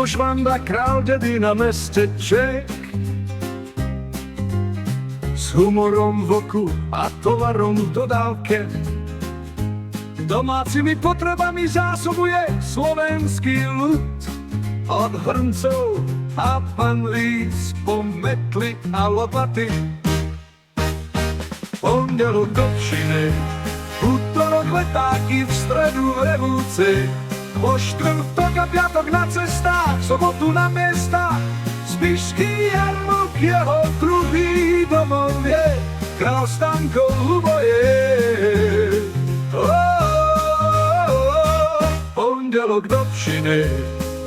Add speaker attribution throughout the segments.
Speaker 1: Luboš Vanda, král dědina mesteček, s humorom v oku a tovarom v dodávke. Domácimi potrebami zásobuje slovenský ľud. Od hrncov a panlíc po metly a lopaty. Pondelok do pšiny, útorok letáky, v stredu revolúcie. Po štvrtok a piatok na cestách, sobotu na miestach. Spišský jarmok, jeho druhý domov je, král Stanko Ľuboje. Pondelok do pšiny,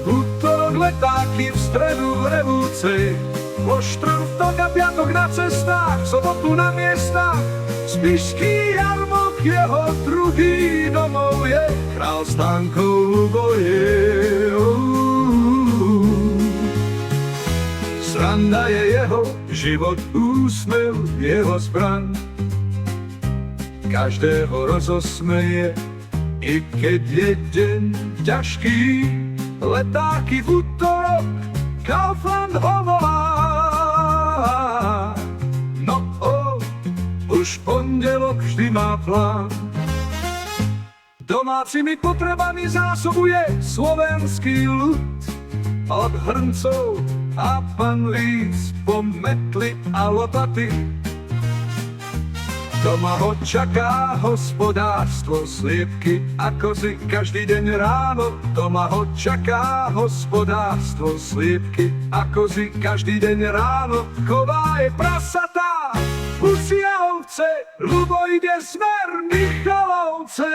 Speaker 1: útorok letáky, v stredu revolúcie. Po štvrtok a piatok na cestách, sobotu na miestach. Spišský jarmok, jeho druhý domov je, král Stanko Ľuboje. Sranda je jeho život, úsmev jeho zbraň. Každého rozosmeje, i keď je deň ťažký. Letáky v útorok, Kaufland ho volá. No už pondelok vždy má plán. Domácimi potrebami zásobuje slovenský ľud. Od hrncov a panlíc po metly a lopaty. Doma ho čaká hospodárstvo, sliepky a kozy každý deň ráno. Doma ho čaká hospodárstvo, sliepky a kozy každý deň ráno. Chová je prasatá, husy a ovce, Ľubo ide smer Michalovce.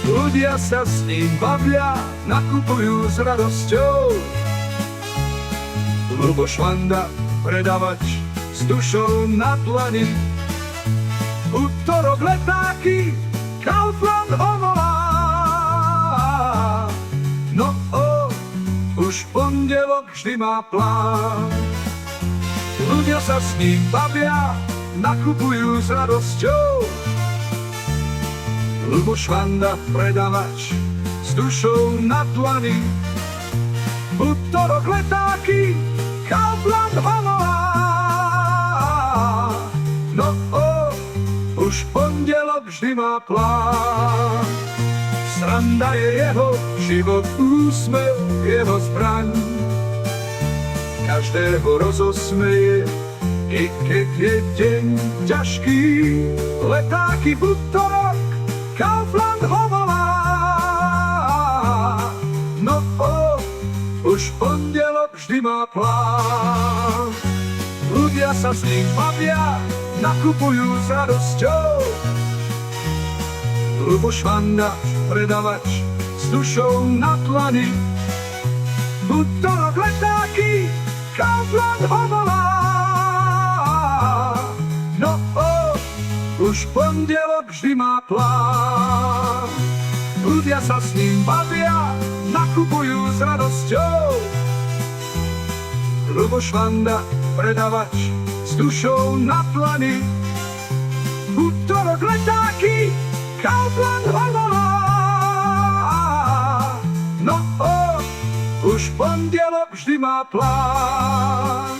Speaker 1: Ľudia sa s ním bavia, nakupujú s radosťou. Luboš Vanda, predavač s dušou na dlani. Útorok letáky, Kaufland ho volá. No už pondelok vždy má plán. Ľudia sa s ním bavia, nakupujú s radosťou. Luboš Vanda, predavač s dušou na dlani. Útorok letáky, Kaufland ho volá. No už pondelok vždy má plán. Sranda je jeho život, úsmev jeho zbraň. Každého rozosmeje, i keď je deň ťažký. Letáky v útorok, Kaufland ho volá. No už pondelok vždy má plán. Ľudia sa s ním bavia, nakupujú s radosťou. Luboš Vanda, predavač s dušou na dlani. Útorok letáky, Kaufland ho volá. No už pondelok vždy má plán. Ľudia sa s ním bavia, nakupujú s radosťou. Luboš Vanda, predavač s dušou na dlani. Útorok letáky, Kaufland ho volá. No už pondelok vždy má plán.